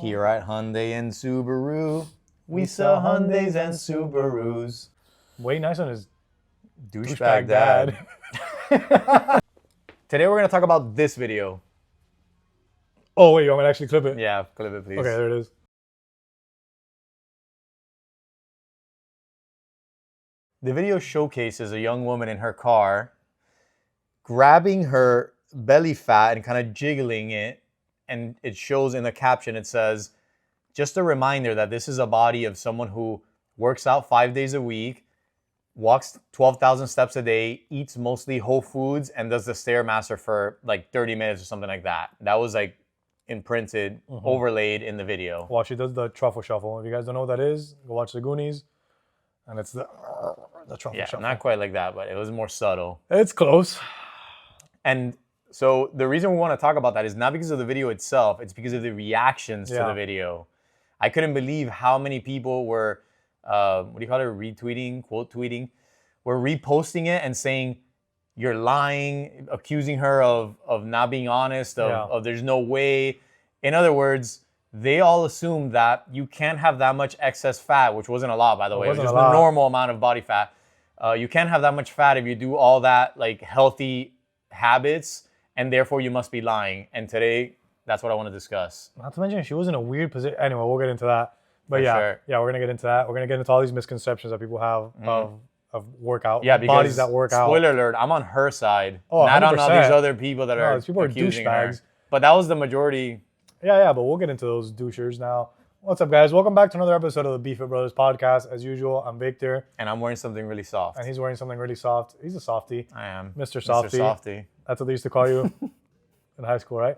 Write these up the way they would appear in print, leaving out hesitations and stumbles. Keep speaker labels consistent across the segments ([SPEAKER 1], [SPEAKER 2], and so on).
[SPEAKER 1] Here at Hyundai and Subaru, we sell Hyundais and Subarus.
[SPEAKER 2] Way nice on his
[SPEAKER 1] Douchebag dad. Today we're going to talk about this video.
[SPEAKER 2] Oh, wait, you want me to actually clip it?
[SPEAKER 1] Yeah, clip it, please.
[SPEAKER 2] Okay, there it is.
[SPEAKER 1] The video showcases a young woman in her car grabbing her belly fat and kind of jiggling it. And it shows in the caption, it says, just a reminder that this is a body of someone who works out 5 days a week, walks 12,000 steps a day, eats mostly whole foods, and does the Stairmaster for like 30 minutes or something like that. That was like imprinted, overlaid in the video.
[SPEAKER 2] Well, she does the truffle shuffle. If you guys don't know what that is, go watch the Goonies. And it's the truffle shuffle.
[SPEAKER 1] Not quite like that, but it was more subtle.
[SPEAKER 2] It's close.
[SPEAKER 1] And so the reason we want to talk about that is not because of the video itself, it's because of the reactions to the video. I couldn't believe how many people were, what do you call it, retweeting, quote tweeting, were reposting it and saying, you're lying, accusing her of not being honest, of there's no way. In other words, they all assumed that you can't have that much excess fat, which wasn't a lot, by the way. It was just the normal amount of body fat. You can't have that much fat if you do all that like healthy habits, and therefore you must be lying. And today, that's what I want to discuss.
[SPEAKER 2] Not to mention, she was in a weird position. Anyway, we'll get into that. But yeah, we're going to get into that. We're going to get into all these misconceptions that people have of workout.
[SPEAKER 1] Yeah, because
[SPEAKER 2] bodies that work out.
[SPEAKER 1] Spoiler alert, I'm on her side.
[SPEAKER 2] Oh,
[SPEAKER 1] not
[SPEAKER 2] 100%.
[SPEAKER 1] on all these other people that are
[SPEAKER 2] these people
[SPEAKER 1] accusing
[SPEAKER 2] are
[SPEAKER 1] her.
[SPEAKER 2] douchebags.
[SPEAKER 1] But that was the majority.
[SPEAKER 2] Yeah, but we'll get into those douchers now. What's up, guys? Welcome back to another episode of the Beef It Brothers podcast. As usual, I'm Victor.
[SPEAKER 1] And I'm wearing something really soft.
[SPEAKER 2] And he's wearing something really soft. He's a softie.
[SPEAKER 1] I am.
[SPEAKER 2] Mr. Softy.
[SPEAKER 1] Mr. Softy.
[SPEAKER 2] That's what they used to call you in high school, right?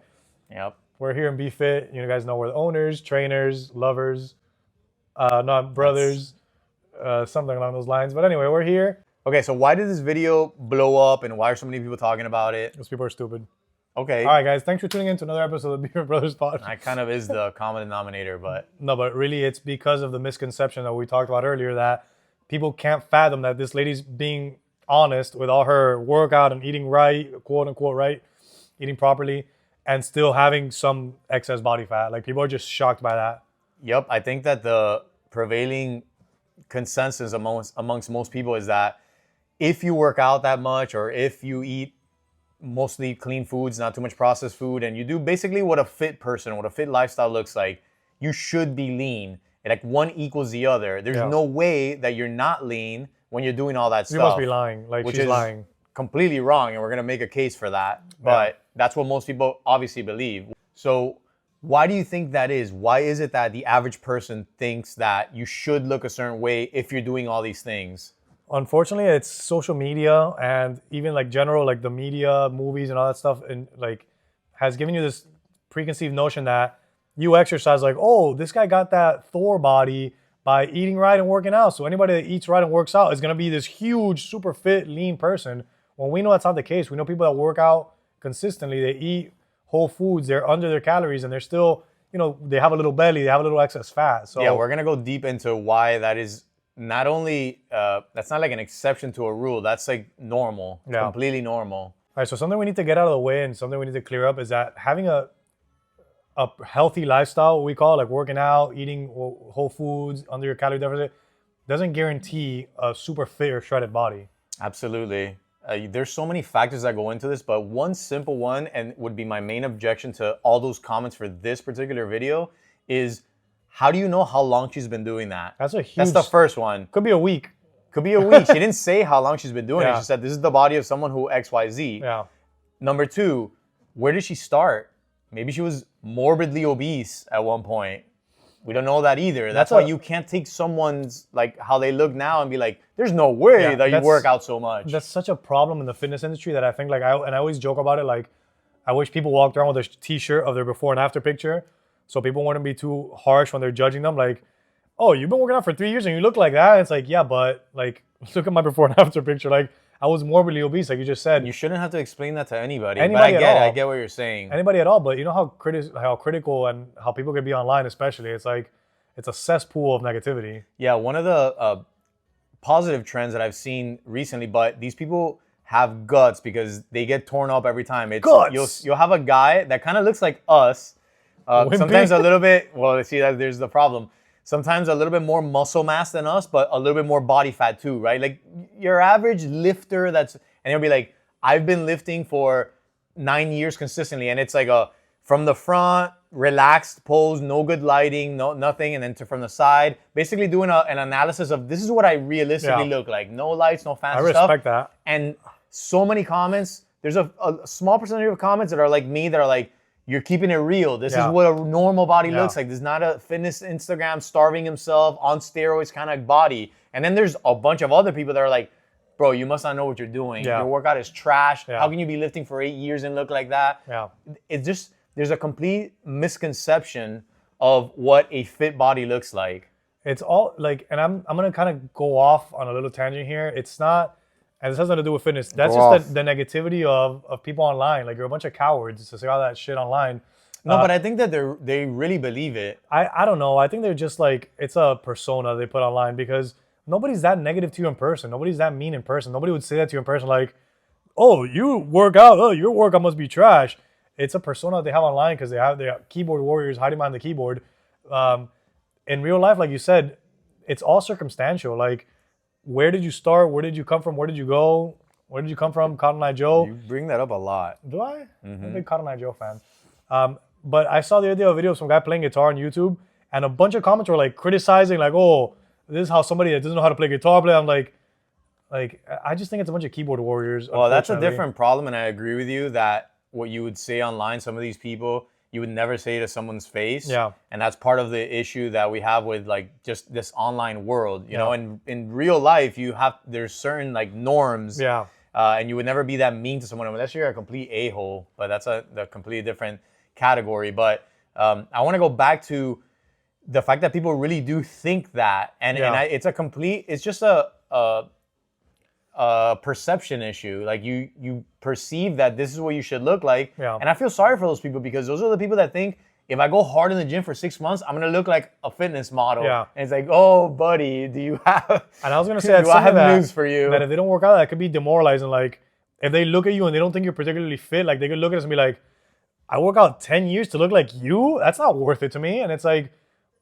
[SPEAKER 1] Yep.
[SPEAKER 2] We're here in Be Fit. You guys know we're the owners, trainers, lovers, not brothers, something along those lines. But anyway, we're here.
[SPEAKER 1] Okay, so why did this video blow up and why are so many people talking about it?
[SPEAKER 2] Because people are stupid.
[SPEAKER 1] Okay.
[SPEAKER 2] All right, guys. Thanks for tuning in to another episode of the Beef It Brothers podcast.
[SPEAKER 1] That kind of is the common denominator, but...
[SPEAKER 2] No, but really it's because of the misconception that we talked about earlier that people can't fathom that this lady's being honest with all her workout and eating right, quote unquote right, eating properly, and still having some excess body fat. Like, people are just shocked by that.
[SPEAKER 1] Yep, I think that the prevailing consensus amongst most people is that if you work out that much or if you eat mostly clean foods, not too much processed food, and you do basically what a fit person, what a fit lifestyle looks like, you should be lean. Like, one equals the other. There's no way that you're not lean when you're doing all that stuff.
[SPEAKER 2] You must be lying. Like,
[SPEAKER 1] which
[SPEAKER 2] she's
[SPEAKER 1] is
[SPEAKER 2] lying.
[SPEAKER 1] Completely wrong, and we're going to make a case for that. But that's what most people obviously believe. So why do you think that is? Why is it that the average person thinks that you should look a certain way if you're doing all these things?
[SPEAKER 2] Unfortunately, it's social media and even like general, like the media, movies and all that stuff, and like has given you this preconceived notion that you exercise like, oh, this guy got that Thor body by eating right and working out. So anybody that eats right and works out is going to be this huge, super fit, lean person. When we know that's not the case. We know people that work out consistently, they eat whole foods, they're under their calories, and they're still, they have a little belly, they have a little excess fat. So
[SPEAKER 1] yeah, we're going to go deep into why that is. Not only, that's not like an exception to a rule. That's like normal, completely normal.
[SPEAKER 2] All right, so something we need to get out of the way and something we need to clear up is that having a healthy lifestyle, what we call like working out, eating whole foods, under your calorie deficit, doesn't guarantee a super fit or shredded body.
[SPEAKER 1] Absolutely. There's so many factors that go into this, but one simple one, and would be my main objection to all those comments for this particular video, is how do you know how long she's been doing that?
[SPEAKER 2] That's
[SPEAKER 1] the first one.
[SPEAKER 2] Could be a week.
[SPEAKER 1] Could be a week. She didn't say how long she's been doing it. She said, this is the body of someone who XYZ.
[SPEAKER 2] Yeah.
[SPEAKER 1] Number two, where did she start? Maybe she was morbidly obese at one point. We don't know that either. That's why you can't take someone's, like, how they look now and be like, there's no way that you work out so much.
[SPEAKER 2] That's such a problem in the fitness industry that I think, like, I always joke about it. Like, I wish people walked around with a t-shirt of their before and after picture, so people wouldn't be too harsh when they're judging them. Like, oh, you've been working out for 3 years and you look like that? And it's like, yeah, but like, look at my before and after picture. Like, I was morbidly obese, like you just said.
[SPEAKER 1] You shouldn't have to explain that to anybody.
[SPEAKER 2] But
[SPEAKER 1] I get what you're saying.
[SPEAKER 2] Anybody at all, but you know how critical and how people can be online, especially. It's like, it's a cesspool of negativity.
[SPEAKER 1] Yeah, one of the positive trends that I've seen recently, but these people have guts because they get torn up every time.
[SPEAKER 2] Guts!
[SPEAKER 1] You'll have a guy that kind of looks like us, Sometimes a little bit. Well, see that there's the problem. Sometimes a little bit more muscle mass than us, but a little bit more body fat too, right? Like your average lifter, and he'll be like, I've been lifting for 9 years consistently, and it's like a from the front, relaxed pose, no good lighting, no nothing, and then from the side, basically doing an analysis of this is what I realistically look like. No lights, no fancy stuff.
[SPEAKER 2] I respect that.
[SPEAKER 1] And so many comments. There's a small percentage of comments that are like me, that are like, you're keeping it real. This is what a normal body looks like. This is not a fitness Instagram starving himself on steroids kind of body. And then there's a bunch of other people that are like, bro, you must not know what you're doing. Your workout is trash. How can you be lifting for 8 years and look like that? It's just, there's a complete misconception of what a fit body looks like.
[SPEAKER 2] It's all like, and I'm gonna kind of go off on a little tangent here. It's not, and this has nothing to do with fitness. That's just the negativity of people online. Like, you're a bunch of cowards to say all that shit online.
[SPEAKER 1] No, but I think that they really believe it.
[SPEAKER 2] I don't know. I think they're just like, it's a persona they put online, because nobody's that negative to you in person. Nobody's that mean in person. Nobody would say that to you in person, like, oh, you work out. Oh, your workout must be trash. It's a persona they have online because they have keyboard warriors hiding behind the keyboard. In real life, like you said, it's all circumstantial. Like, where did you start? Where did you come from? Where did you go? Where did you come from? Cotton Eye Joe.
[SPEAKER 1] You bring that up a lot.
[SPEAKER 2] Do I? I'm a big Cotton Eye Joe fan. But I saw the other day a video of some guy playing guitar on YouTube, and a bunch of comments were like criticizing, like, oh, this is how somebody that doesn't know how to play guitar play. I'm like, I just think it's a bunch of keyboard warriors.
[SPEAKER 1] Well, that's a different problem, and I agree with you that what you would say online, some of these people, you would never say to someone's face.
[SPEAKER 2] Yeah.
[SPEAKER 1] And that's part of the issue that we have with like just this online world. You know, and in real life, there's certain like norms.
[SPEAKER 2] Yeah.
[SPEAKER 1] And you would never be that mean to someone unless you're a complete a-hole. But that's a completely different category. But I want to go back to the fact that people really do think that, it's just a perception issue. Like you perceive that this is what you should look like.
[SPEAKER 2] Yeah.
[SPEAKER 1] And I feel sorry for those people, because those are the people that think, if I go hard in the gym for 6 months, I'm gonna look like a fitness model.
[SPEAKER 2] Yeah.
[SPEAKER 1] And it's like, oh, buddy, do you have?
[SPEAKER 2] And I was gonna say,
[SPEAKER 1] do I have news for you?
[SPEAKER 2] That if they don't work out, that could be demoralizing. Like, if they look at you and they don't think you're particularly fit, like, they could look at us and be like, I work out 10 years to look like you? That's not worth it to me. And it's like,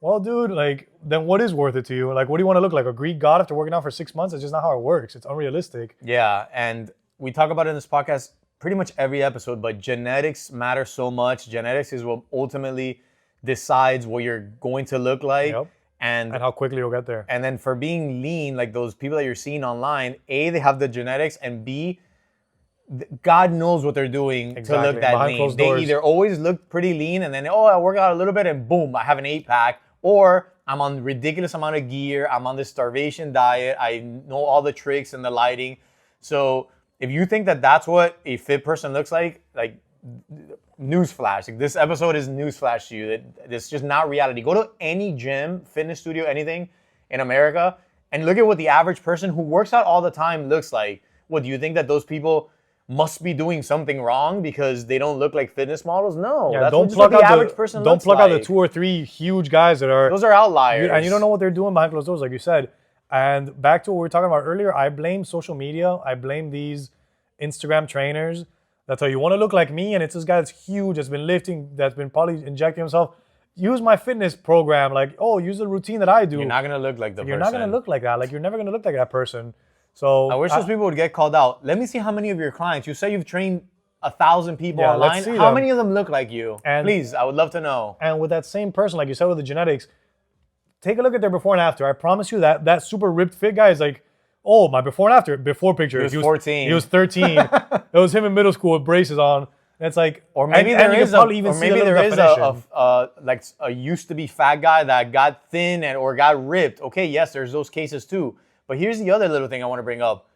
[SPEAKER 2] well, dude, like, then what is worth it to you? Like, what do you want to look like? A Greek god after working out for 6 months? It's just not how it works. It's unrealistic.
[SPEAKER 1] Yeah, and we talk about it in this podcast pretty much every episode, but genetics matter so much. Genetics is what ultimately decides what you're going to look like.
[SPEAKER 2] Yep.
[SPEAKER 1] And
[SPEAKER 2] how quickly you'll get there.
[SPEAKER 1] And then for being lean, like those people that you're seeing online, A, they have the genetics, and B, God knows what they're doing to look that lean. They either always look pretty lean, and then, I work out a little bit and boom, I have an 8-pack. Or I'm on ridiculous amount of gear. I'm on this starvation diet. I know all the tricks and the lighting. So if you think that that's what a fit person looks like newsflash. Like, this episode is newsflash to you. It's just not reality. Go to any gym, fitness studio, anything in America, and look at what the average person who works out all the time looks like. What, do you think that those people must be doing something wrong because they don't look like fitness models? No,
[SPEAKER 2] yeah,
[SPEAKER 1] that's
[SPEAKER 2] don't
[SPEAKER 1] what the average person looks like.
[SPEAKER 2] Don't plug out the 2 or 3 huge guys that are...
[SPEAKER 1] Those are outliers.
[SPEAKER 2] And you don't know what they're doing behind closed doors, like you said. And back to what we were talking about earlier, I blame social media. I blame these Instagram trainers that tell you want to look like me, and it's this guy that's huge, that's been lifting, that's been probably injecting himself. Use my fitness program. Like, use the routine that I do.
[SPEAKER 1] You're not going to look like the person.
[SPEAKER 2] You're not going to look like that. Like, you're never going to look like that person. So
[SPEAKER 1] I wish those people would get called out. Let me see how many of your clients, you say you've trained 1,000 people online. How many of them look like you? And please, I would love to know.
[SPEAKER 2] And with that same person, like you said with the genetics, take a look at their before and after. I promise you that super ripped fit guy is like, oh, my before and after, before picture.
[SPEAKER 1] He was 14.
[SPEAKER 2] He was 13. It was him in middle school with braces on. And it's like,
[SPEAKER 1] or maybe there is a used to be fat guy that got thin or got ripped. Okay, yes, there's those cases too. But here's the other little thing I want to bring up.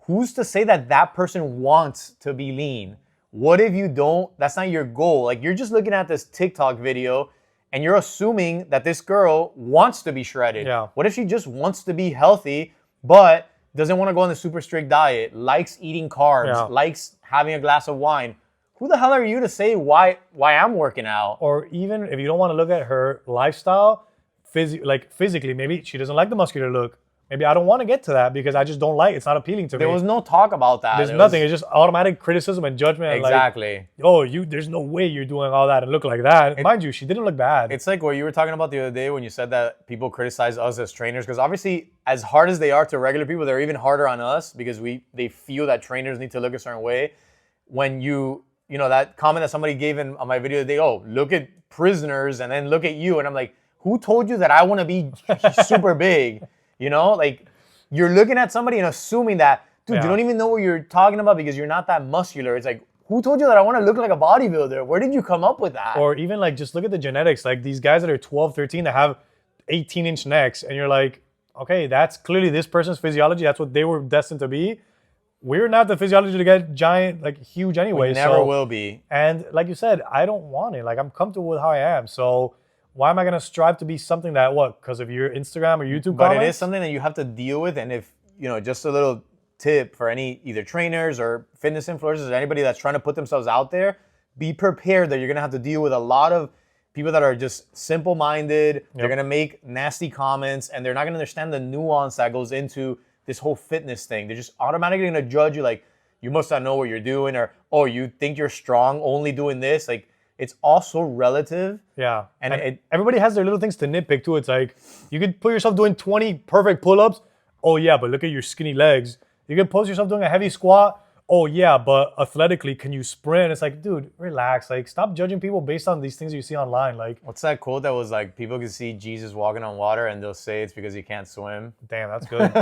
[SPEAKER 1] Who's to say that person wants to be lean? What if you don't? That's not your goal. Like, you're just looking at this TikTok video and you're assuming that this girl wants to be shredded.
[SPEAKER 2] Yeah.
[SPEAKER 1] What if she just wants to be healthy but doesn't want to go on the super strict diet, likes eating carbs, likes having a glass of wine? Who the hell are you to say why I'm working out?
[SPEAKER 2] Or even if you don't want to look at her lifestyle, physically, maybe she doesn't like the muscular look. maybe I don't want to get to that because I just don't like it's not appealing to me.
[SPEAKER 1] There was no talk about that.
[SPEAKER 2] There's nothing. It's just automatic criticism and judgment.
[SPEAKER 1] Exactly.
[SPEAKER 2] Like, oh, there's no way you're doing all that and look like that. Mind you, she didn't look bad.
[SPEAKER 1] It's like what you were talking about the other day when you said that people criticize us as trainers, because obviously, as hard as they are to regular people, they're even harder on us because they feel that trainers need to look a certain way. When you know, that comment that somebody gave on my video today, oh, look at prisoners and then look at you. And I'm like, who told you that I want to be super big? You know, like, you're looking at somebody and assuming that, dude, you don't even know what you're talking about because you're not that muscular. It's like, who told you that I want to look like a bodybuilder? Where did you come up with that?
[SPEAKER 2] Or even like, just look at the genetics. Like these guys that are 12, 13 that have 18-inch necks, and you're like, okay, that's clearly this person's physiology. That's what they were destined to be. We're not the physiology to get giant, like huge anyway.
[SPEAKER 1] We never will be.
[SPEAKER 2] And like you said, I don't want it. Like, I'm comfortable with how I am. So why am I going to strive to be something that, what, because of your Instagram or YouTube
[SPEAKER 1] But
[SPEAKER 2] comments?
[SPEAKER 1] it is something that you have to deal with. And if, you know, just a little tip for any either trainers or fitness influencers or anybody that's trying to put themselves out there, be prepared that you're going to have to deal with a lot of people that are just simple-minded. They're going to make nasty comments, and they're not going to understand the nuance that goes into this whole fitness thing. They're just automatically going to judge you like, you must not know what you're doing, or, oh, you think you're strong only doing this. Like, it's also relative.
[SPEAKER 2] Yeah.
[SPEAKER 1] And
[SPEAKER 2] everybody has their little things to nitpick too. It's like, you could put yourself doing 20 perfect pull-ups. Oh yeah, but look at your skinny legs. You could post yourself doing a heavy squat. Oh yeah, but athletically, can you sprint? It's like, dude, relax. Like, stop judging people based on these things you see online. Like,
[SPEAKER 1] what's that quote that was like, people can see Jesus walking on water and they'll say it's because he can't swim?
[SPEAKER 2] Damn, that's good.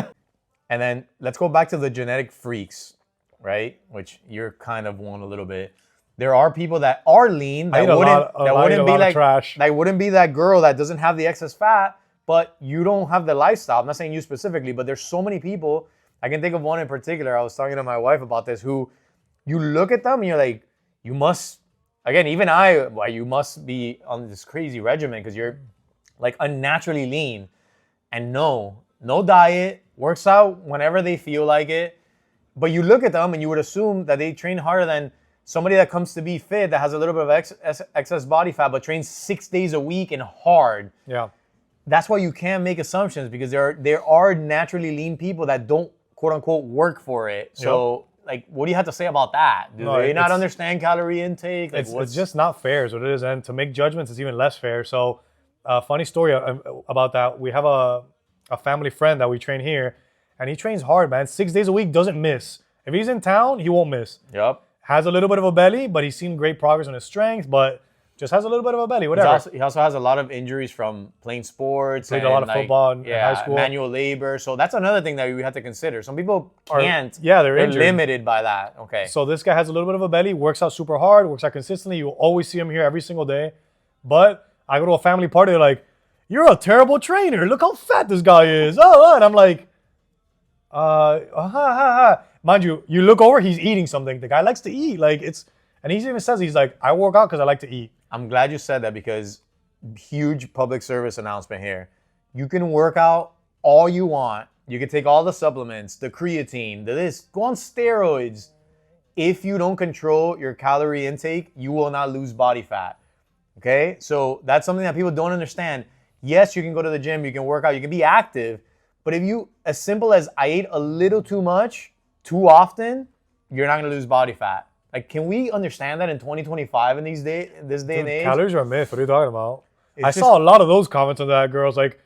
[SPEAKER 1] And then let's go back to the genetic freaks, right? Which you're kind of one a little bit. There are people that are lean that wouldn't be that girl that doesn't have the excess fat, but you don't have the lifestyle. I'm not saying you specifically, but there's so many people. I can think of one in particular. I was talking to my wife about this, who you look at them and you're like, you must, again, even you must be on this crazy regimen because you're like unnaturally lean. And no diet, works out whenever they feel like it. But you look at them and you would assume that they train harder than somebody that comes to be fit, that has a little bit of excess body fat, but trains 6 days a week and hard.
[SPEAKER 2] Yeah.
[SPEAKER 1] That's why you can't make assumptions, because there are naturally lean people that don't, quote unquote, work for it. So, like, what do you have to say about that? Do they not understand calorie intake? Like,
[SPEAKER 2] it's just not fair is what it is. And to make judgments is even less fair. So, funny story about that. We have a family friend that we train here, and he trains hard, man. 6 days a week, doesn't miss. If he's in town, he won't miss.
[SPEAKER 1] Yep.
[SPEAKER 2] Has a little bit of a belly, but he's seen great progress on his strength, but just has a little bit of a belly, whatever.
[SPEAKER 1] He also has a lot of injuries from playing sports.
[SPEAKER 2] Played a lot of football in high school.
[SPEAKER 1] Manual labor. So that's another thing that we have to consider. Some people can't.
[SPEAKER 2] They're injured.
[SPEAKER 1] Limited by that. Okay.
[SPEAKER 2] So this guy has a little bit of a belly, works out super hard, works out consistently. You will always see him here every single day. But I go to a family party, they're like, you're a terrible trainer. Look how fat this guy is. Oh, and I'm like, Mind you, you look over, he's eating something. The guy likes to eat. And he even says, he's like, I work out because I like to eat.
[SPEAKER 1] I'm glad you said that, because huge public service announcement here. You can work out all you want. You can take all the supplements, the creatine, go on steroids. If you don't control your calorie intake, you will not lose body fat. Okay? So that's something that people don't understand. Yes, you can go to the gym, you can work out, you can be active, but if you, as simple as I ate a little too much, too often, you're not going to lose body fat. Like, can we understand that in 2025 in this day and age?
[SPEAKER 2] Calories are a myth. What are you talking about? I saw a lot of those comments on that. Girls like,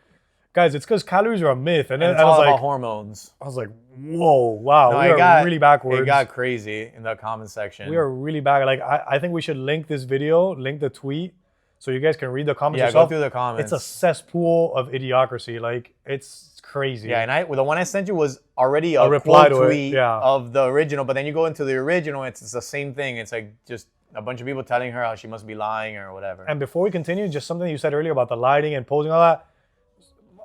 [SPEAKER 2] guys, it's because calories are a myth. And then
[SPEAKER 1] it's all about hormones.
[SPEAKER 2] I was like, whoa, wow. We are really backwards.
[SPEAKER 1] It got crazy in the comment section.
[SPEAKER 2] We are really back. Like, I think we should link this video, link the tweet, so you guys can read the comments
[SPEAKER 1] yourself. Yeah, go through the comments.
[SPEAKER 2] It's a cesspool of idiocracy. Like, it's crazy.
[SPEAKER 1] Yeah, and the one I sent you was already a reply to tweet of the original, but then you go into the original, it's the same thing. It's like just a bunch of people telling her how she must be lying or whatever.
[SPEAKER 2] And before we continue, just something you said earlier about the lighting and posing, all that.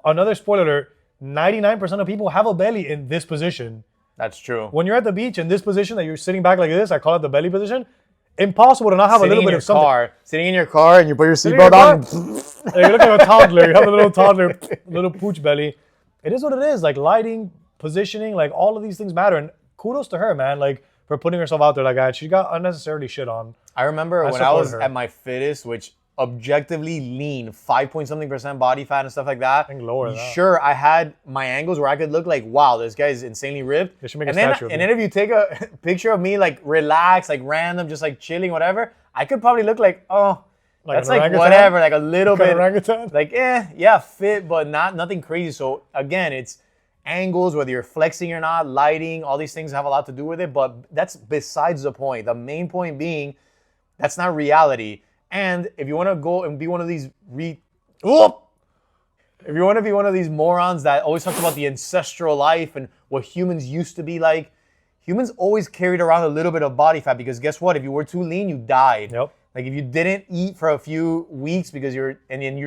[SPEAKER 2] Another spoiler alert, 99% of people have a belly in this position.
[SPEAKER 1] That's true.
[SPEAKER 2] When you're at the beach in this position that you're sitting back like this, I call it the belly position, impossible to not have a little bit of something.
[SPEAKER 1] Sitting in your car and you put your seatbelt on.
[SPEAKER 2] You look like a toddler. You have a little toddler, little pooch belly. It is what it is. Like, lighting, positioning, like, all of these things matter. And kudos to her, man, like, for putting herself out there like that. She got unnecessarily shit on.
[SPEAKER 1] I remember when I was at my fittest, which objectively lean, 5 point something% body fat and stuff like that.
[SPEAKER 2] I think lower than that.
[SPEAKER 1] Sure, I had my angles where I could look like, wow, this guy is insanely ripped.
[SPEAKER 2] They should make a statue of
[SPEAKER 1] and
[SPEAKER 2] you.
[SPEAKER 1] then if you take a picture of me like relaxed, like random, just like chilling, whatever, I could probably look like, oh,
[SPEAKER 2] Like
[SPEAKER 1] that's
[SPEAKER 2] an
[SPEAKER 1] like
[SPEAKER 2] orangutan?
[SPEAKER 1] whatever, like a little
[SPEAKER 2] Like an
[SPEAKER 1] bit,
[SPEAKER 2] orangutan?
[SPEAKER 1] like yeah, fit, but nothing crazy. So again, it's angles, whether you're flexing or not, lighting, all these things have a lot to do with it. But that's besides the point. The main point being, that's not reality. And if you want to go and be one of these if you want to be one of these morons that always talks about the ancestral life and what humans used to be like, humans always carried around a little bit of body fat because guess what? If you were too lean, you died.
[SPEAKER 2] Yep.
[SPEAKER 1] Like if you didn't eat for a few weeks because you're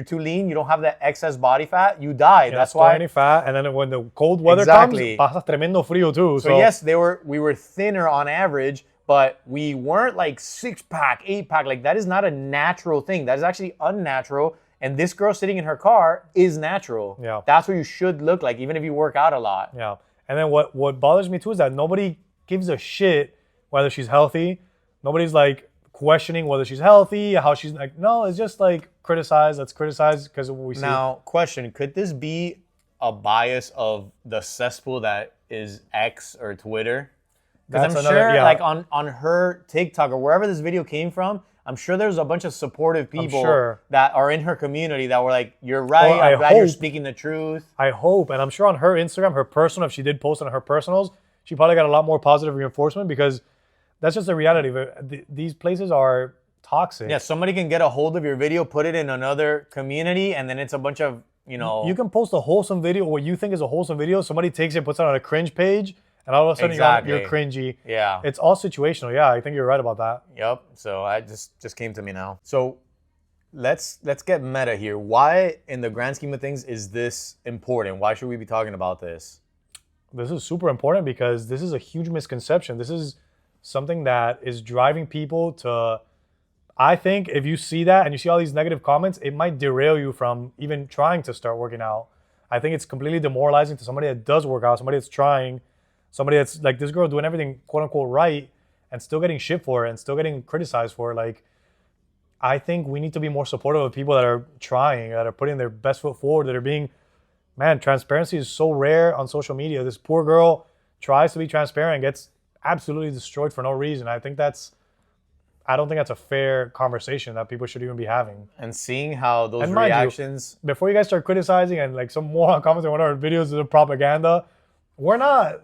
[SPEAKER 1] too lean, you don't have that excess body fat, you die. That's why.
[SPEAKER 2] Any fat, and then when the cold weather
[SPEAKER 1] Exactly.
[SPEAKER 2] comes, pasas tremendo frío too.
[SPEAKER 1] So yes, we were thinner on average, but we weren't like 6-pack, 8-pack. Like that is not a natural thing. That is actually unnatural. And this girl sitting in her car is natural.
[SPEAKER 2] Yeah.
[SPEAKER 1] That's what you should look like, even if you work out a lot.
[SPEAKER 2] Yeah. And then what bothers me too is that nobody gives a shit whether she's healthy. Nobody's like questioning whether she's healthy, how she's like, no, it's just like criticize. Let's criticize because of what we see.
[SPEAKER 1] Now, question, could this be a bias of the cesspool that is X or Twitter? Because I'm sure like on her TikTok or wherever this video came from, I'm sure there's a bunch of supportive people that are in her community that were like, you're right, I'm glad you're speaking the truth.
[SPEAKER 2] I hope. And I'm sure on her Instagram, her personal, if she did post on her personals, she probably got a lot more positive reinforcement because that's just the reality of it. These places are toxic.
[SPEAKER 1] Yeah, somebody can get a hold of your video, put it in another community, and then it's a bunch of,
[SPEAKER 2] You can post a wholesome video, what you think is a wholesome video. Somebody takes it, puts it on a cringe page, and all of a sudden you're cringy.
[SPEAKER 1] Yeah.
[SPEAKER 2] It's all situational. Yeah, I think you're right about that.
[SPEAKER 1] Yep. So I just came to me now. So let's get meta here. Why, in the grand scheme of things, is this important? Why should we be talking about this?
[SPEAKER 2] This is super important because this is a huge misconception. This is something that is driving people to, I think if you see that and you see all these negative comments, it might derail you from even trying to start working out. I think it's completely demoralizing to somebody that does work out, somebody that's trying, somebody that's like this girl doing everything quote unquote right and still getting shit for it and still getting criticized for it. Like, I think we need to be more supportive of people that are trying, that are putting their best foot forward, that are being, man, transparency is so rare on social media. This poor girl tries to be transparent and gets absolutely destroyed for no reason. I don't think that's a fair conversation that people should even be having.
[SPEAKER 1] And seeing how those
[SPEAKER 2] and
[SPEAKER 1] reactions...
[SPEAKER 2] before you guys start criticizing and like some moron commenting on one of our videos is propaganda, we're not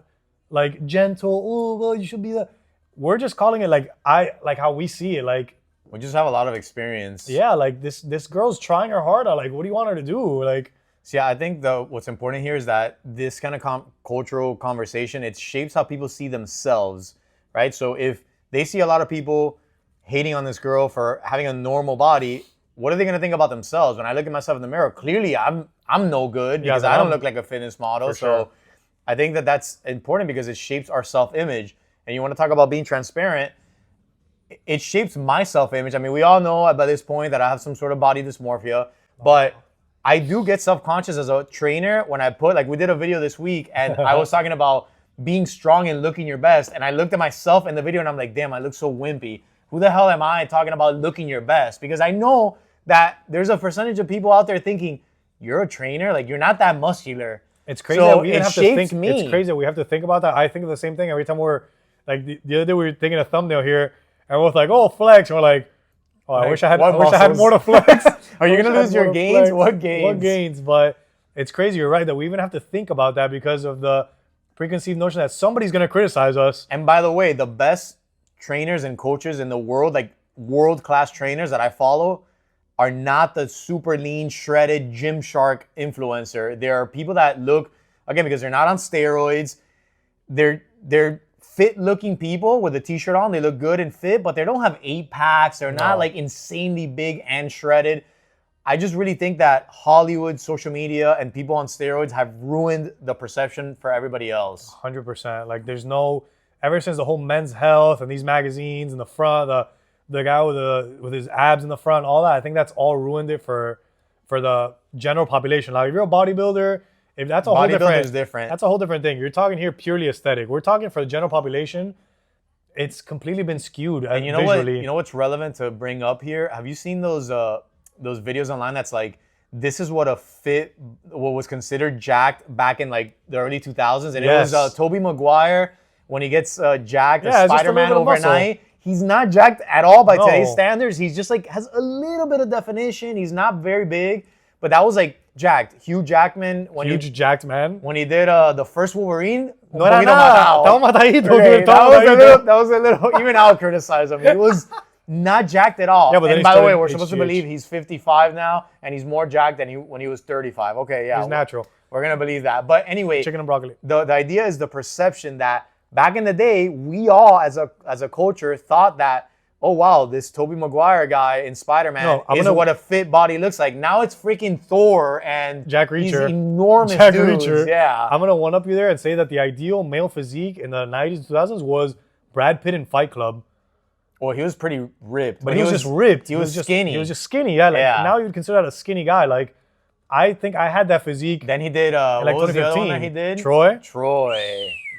[SPEAKER 2] like gentle, oh, well, you should be the... We're just calling it like how we see it. Like,
[SPEAKER 1] we just have a lot of experience.
[SPEAKER 2] Yeah, like this girl's trying her heart out. Like, what do you want her to do? Like...
[SPEAKER 1] So yeah, I think what's important here is that this kind of cultural conversation, it shapes how people see themselves, right? So if they see a lot of people hating on this girl for having a normal body, what are they going to think about themselves? When I look at myself in the mirror, clearly I'm no good because I don't look like a fitness model. So I think that's important because it shapes our self-image. And you want to talk about being transparent, it shapes my self-image. I mean, we all know by this point that I have some sort of body dysmorphia, but I do get self-conscious as a trainer when I put, like we did a video this week and I was talking about being strong and looking your best. And I looked at myself in the video and I'm like, damn, I look so wimpy. Who the hell am I talking about looking your best? Because I know that there's a percentage of people out there thinking, you're a trainer? Like, you're not that muscular.
[SPEAKER 2] It's crazy that we even have to think.
[SPEAKER 1] Me.
[SPEAKER 2] It's crazy that we have to think about that. I think of the same thing every time we're, like the other day we were thinking a thumbnail here and we're both like, oh, flex. And we're like, oh, I wish I had more to flex.
[SPEAKER 1] Are you going to lose your gains? Flex. What gains?
[SPEAKER 2] What gains? But it's crazy. You're right that we even have to think about that because of the preconceived notion that somebody's going to criticize us.
[SPEAKER 1] And by the way, the best trainers and coaches in the world, like world-class trainers that I follow, are not the super lean, shredded, Gymshark influencer. There are people that look, again, because they're not on steroids, they're fit-looking people with a t-shirt on. They look good and fit, but they don't have 8-packs. They're not like insanely big and shredded. I just really think that Hollywood, social media, and people on steroids have ruined the perception for everybody else.
[SPEAKER 2] 100%. Like, there's no... Ever since the whole Men's Health and these magazines in the front, the guy with his abs in the front, all that, I think that's all ruined it for the general population. Like, if you're a bodybuilder, if that's a whole different. That's a whole different thing. You're talking here purely aesthetic. We're talking for the general population. It's completely been skewed.
[SPEAKER 1] And you know
[SPEAKER 2] visually.
[SPEAKER 1] What? You know what's relevant to bring up here? Have you seen those those videos online that's like, this is what was considered jacked back in like the early 2000s, and it was Tobey Maguire when he gets jacked as Spider-Man overnight. He's not jacked at all by today's standards. He's just like has a little bit of definition. He's not very big, but that was like jacked. Hugh Jackman
[SPEAKER 2] jacked man
[SPEAKER 1] when he did the first Wolverine.
[SPEAKER 2] That
[SPEAKER 1] was a little. Even I'll criticize him. He was not jacked at all. Yeah, but and by the way, we're supposed to believe he's 55 now, and he's more jacked than when he was 35. Okay, yeah.
[SPEAKER 2] He's natural.
[SPEAKER 1] We're going to believe that. But anyway.
[SPEAKER 2] Chicken and broccoli.
[SPEAKER 1] The idea is the perception that back in the day, we all as a culture thought that, oh, wow, this Tobey Maguire guy in Spider-Man is what a fit body looks like. Now it's freaking Thor and
[SPEAKER 2] Jack Reacher.
[SPEAKER 1] These enormous dudes.
[SPEAKER 2] Reacher.
[SPEAKER 1] Yeah.
[SPEAKER 2] I'm going to one-up you there and say that the ideal male physique in the 90s and 2000s was Brad Pitt in Fight Club.
[SPEAKER 1] Well, he was pretty ripped.
[SPEAKER 2] But he was just ripped.
[SPEAKER 1] He was skinny.
[SPEAKER 2] He was just skinny, yeah. Now you'd consider that a skinny guy. Like, I think I had that physique.
[SPEAKER 1] Then he did, what was the other one that he did?
[SPEAKER 2] Troy.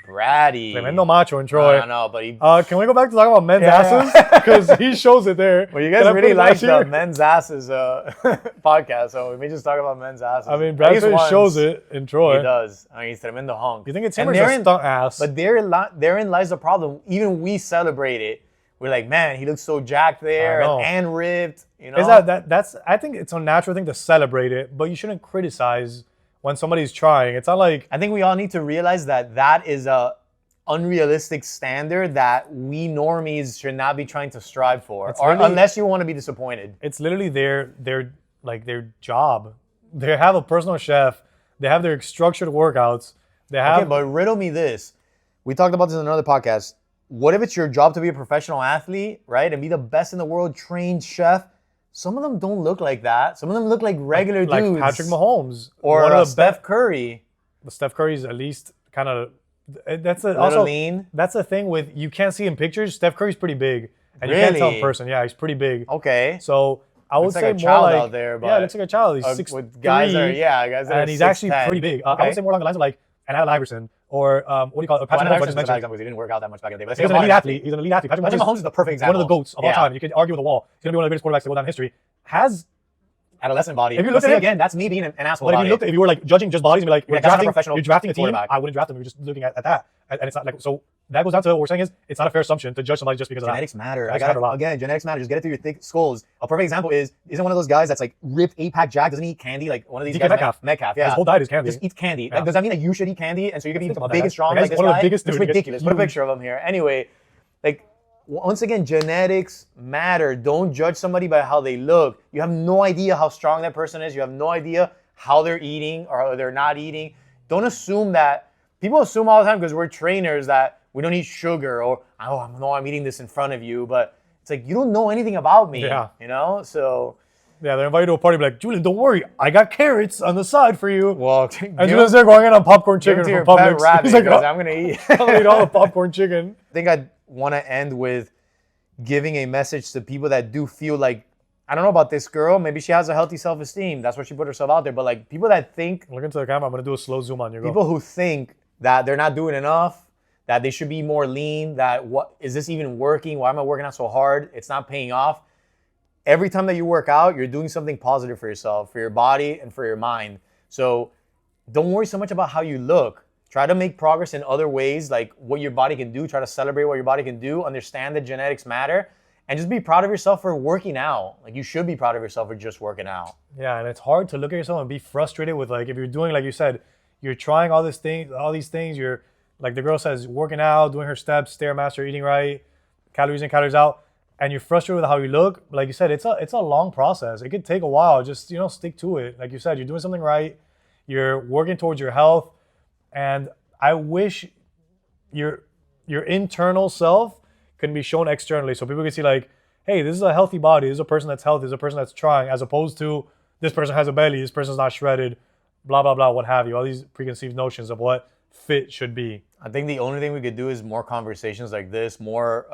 [SPEAKER 1] Bratty.
[SPEAKER 2] Tremendo macho in Troy.
[SPEAKER 1] I know, but he...
[SPEAKER 2] can we go back to talk about men's asses? Because he shows it there.
[SPEAKER 1] Well, you guys really like the men's asses podcast, so we may just talk about men's asses.
[SPEAKER 2] I mean, Brad Pitt shows it in Troy.
[SPEAKER 1] He does. I mean, he's tremendo hunk.
[SPEAKER 2] You think it's him or just stunt ass?
[SPEAKER 1] But therein lies the problem. Even we celebrate it. We're like, man, he looks so jacked there and ripped. You know,
[SPEAKER 2] that's I think it's a natural thing to celebrate it, but you shouldn't criticize when somebody's trying. It's not like
[SPEAKER 1] I think we all need to realize that is a unrealistic standard that we normies should not be trying to strive for, or unless you want to be disappointed.
[SPEAKER 2] It's literally their job. They have a personal chef. They have their structured workouts. They have.
[SPEAKER 1] Okay, but riddle me this. We talked about this in another podcast. What if it's your job to be a professional athlete, right, and be the best in the world, trained chef? Some of them don't look like that. Some of them look like regular dudes.
[SPEAKER 2] Like Patrick Mahomes.
[SPEAKER 1] Or Steph Curry.
[SPEAKER 2] But Steph Curry's at least kind of... That's
[SPEAKER 1] also lean.
[SPEAKER 2] That's the thing with... You can't see in pictures. Steph Curry's pretty big. And you can't tell in person. Yeah, he's pretty big.
[SPEAKER 1] Okay.
[SPEAKER 2] So I would say
[SPEAKER 1] like a child out there. But
[SPEAKER 2] looks like a child. He's 6'3".
[SPEAKER 1] Guys that
[SPEAKER 2] and he's actually pretty big. I would say more along the lines of like an Allen Iverson. Or what do you call it?
[SPEAKER 1] Patrick Mahomes is a bad example because he didn't work out that much back in the day. But
[SPEAKER 2] he's an elite athlete.
[SPEAKER 1] Patrick Mahomes is the perfect example.
[SPEAKER 2] One of the GOATs of all time. You could argue with the wall. He's going to be one of the greatest quarterbacks to go down in history. Has
[SPEAKER 1] adolescent body.
[SPEAKER 2] If you look at it
[SPEAKER 1] again, that's me being an asshole.
[SPEAKER 2] But if you were like judging just bodies and be like, you're drafting a team, I wouldn't draft them. You're just looking at that. And it's not like, so that goes down to what we're saying is it's not a fair assumption to judge somebody just because
[SPEAKER 1] genetics
[SPEAKER 2] of that.
[SPEAKER 1] Matter. Genetics matter. Just get it through your thick skulls. A perfect example isn't one of those guys that's like ripped 8-pack jack, doesn't eat candy like one of these guys. Metcalf. Yeah.
[SPEAKER 2] His whole diet is candy.
[SPEAKER 1] Just eats candy. Yeah. Does that mean that you should eat candy and so you're gonna be big and strong like this
[SPEAKER 2] guy? It's
[SPEAKER 1] ridiculous. Put a picture of him here. Anyway, like once again, genetics matter. Don't judge somebody by how they look. You have no idea how strong that person is. You have no idea how they're eating or they're not eating. Don't assume that. People assume all the time because we're trainers that we don't eat sugar or, I'm eating this in front of you. But it's like, you don't know anything about me, you know? So...
[SPEAKER 2] Yeah, they're invited to a party, be like, Julian, don't worry, I got carrots on the side for you.
[SPEAKER 1] Well,
[SPEAKER 2] and Julian's there going in on popcorn chicken from Publix.
[SPEAKER 1] He's like, I'm going to eat.
[SPEAKER 2] I'm going to eat all the popcorn chicken.
[SPEAKER 1] I think I'd want to end with giving a message to people that do feel like, I don't know about this girl, maybe she has a healthy self-esteem. That's why she put herself out there. But like people that think...
[SPEAKER 2] Look into the camera, I'm going to do a slow zoom on you.
[SPEAKER 1] People who think that they're not doing enough, that they should be more lean, that what is this even working? Why am I working out so hard? It's not paying off. Every time that you work out, you're doing something positive for yourself, for your body, and for your mind. So don't worry so much about how you look. Try to make progress in other ways, like what your body can do. Try to celebrate what your body can do. Understand that genetics matter. And just be proud of yourself for working out. Like you should be proud of yourself for just working out.
[SPEAKER 2] Yeah, and it's hard to look at yourself and be frustrated with like, if you're doing, like you said, you're trying all these things. You're, like the girl says, working out, doing her steps, Stairmaster, eating right, calories in, calories out. And you're frustrated with how you look, like you said, it's a long process. It could take a while. Just, stick to it. Like you said, you're doing something right. You're working towards your health. And I wish your internal self can be shown externally. So people can see like, hey, this is a healthy body. This is a person that's healthy. This is a person that's trying, as opposed to this person has a belly. This person's not shredded, blah, blah, blah, what have you. All these preconceived notions of what fit should be.
[SPEAKER 1] I think the only thing we could do is more conversations like this, more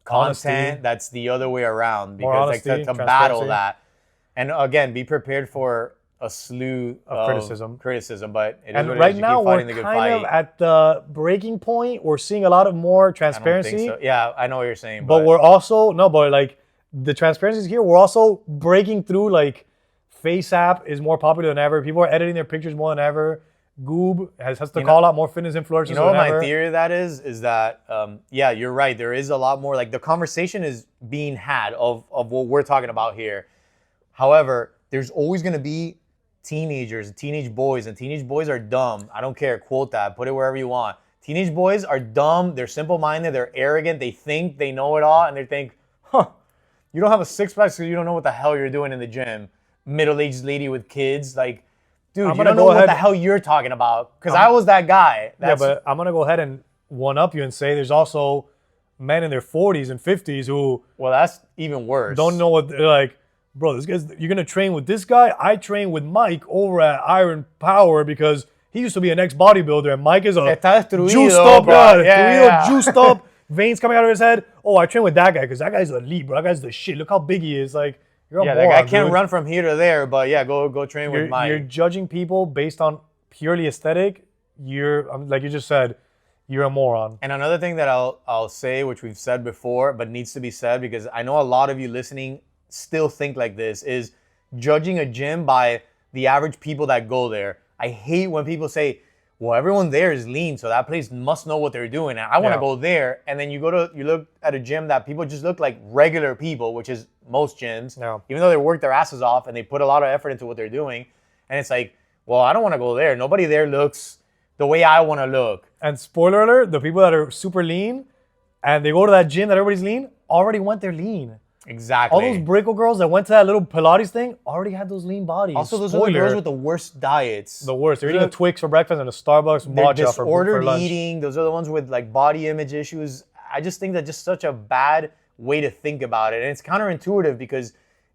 [SPEAKER 1] content
[SPEAKER 2] honesty.
[SPEAKER 1] That's the other way around, because honesty, to battle that. And again, be prepared for a slew of criticism, but it is what
[SPEAKER 2] right
[SPEAKER 1] it is.
[SPEAKER 2] now we're kind of at the breaking point. We're seeing a lot of more transparency.
[SPEAKER 1] I don't think so. Yeah, I know what you're saying,
[SPEAKER 2] but we're also but like the transparency is here. We're also breaking through. Like, FaceApp is more popular than ever. People are editing their pictures more than ever. Goob has to call out more fitness influencers.
[SPEAKER 1] You know what my theory of that is that, yeah, you're right. There is a lot more, like the conversation is being had of what we're talking about here. However, there's always going to be teenagers, teenage boys, and teenage boys are dumb. I don't care. Quote that. Put it wherever you want. Teenage boys are dumb. They're simple-minded. They're arrogant. They think they know it all, and they think, huh, you don't have a six-pack because you don't know what the hell you're doing in the gym. Middle-aged lady with kids, like, dude, you don't know what the hell you're talking about. Because I was that guy.
[SPEAKER 2] Yeah, but I'm going to go ahead and one-up you and say there's also men in their 40s and 50s who...
[SPEAKER 1] Well, that's even worse.
[SPEAKER 2] Don't know what... They're like, bro, this guy's... You're going to train with this guy? I train with Mike over at Iron Power because he used to be an ex-bodybuilder, and Mike is a juiced up guy. Yeah. Juiced up, veins coming out of his head. Oh, I train with that guy because that guy's elite, bro. That guy's the shit. Look how big he is. Like... You're
[SPEAKER 1] that guy can't run from here to there, but yeah, go train with Mike.
[SPEAKER 2] You're judging people based on purely aesthetic. You're, like you just said, you're a moron.
[SPEAKER 1] And another thing that I'll say, which we've said before, but needs to be said because I know a lot of you listening still think like this, is judging a gym by the average people that go there. I hate when people say, well, everyone there is lean, so that place must know what they're doing. And I want to go there. And then you look at a gym that people just look like regular people, which is most gyms, even though they work their asses off and they put a lot of effort into what they're doing. And it's like, well, I don't want to go there. Nobody there looks the way I want to look.
[SPEAKER 2] And spoiler alert, the people that are super lean and they go to that gym that everybody's lean already went there lean.
[SPEAKER 1] Exactly.
[SPEAKER 2] All those Brickle girls that went to that little Pilates thing already had those lean bodies.
[SPEAKER 1] Also, those are the girls with the worst diets.
[SPEAKER 2] The worst. They're eating a Twix for breakfast and a Starbucks matcha for lunch.
[SPEAKER 1] Eating. Those are the ones with like body image issues. I just think that's just such a bad way to think about it. And it's counterintuitive because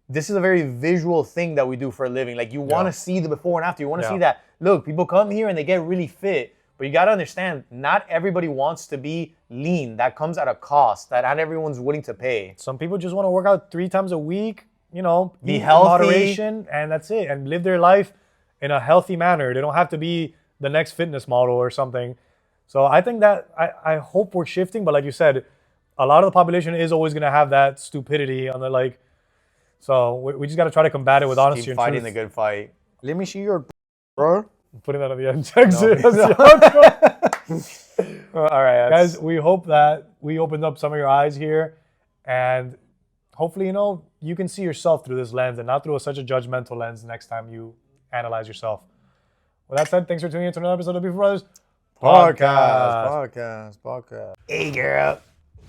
[SPEAKER 1] this is a very visual thing that we do for a living. Like you want to see the before and after. You want to see that, look, people come here and they get really fit. But you got to understand, not everybody wants to be lean. That comes at a cost that not everyone's willing to pay.
[SPEAKER 2] Some people just want to work out 3 times a week, you know,
[SPEAKER 1] be healthy,
[SPEAKER 2] moderation, and that's it. And live their life in a healthy manner. They don't have to be the next fitness model or something. So I think that, I hope we're shifting. But like you said, a lot of the population is always going to have that stupidity on the like. So we just got to try to combat it with honesty and truth.
[SPEAKER 1] Fighting the good fight. Let me see your bro.
[SPEAKER 2] Putting that on the end. All right, guys, we hope that we opened up some of your eyes here. And hopefully, you know, you can see yourself through this lens and not through such a judgmental lens next time you analyze yourself. With that said, thanks for tuning in to another episode of Beef Brothers
[SPEAKER 1] Podcast. Hey, girl.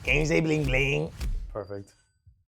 [SPEAKER 1] Can you say bling bling?
[SPEAKER 2] Perfect.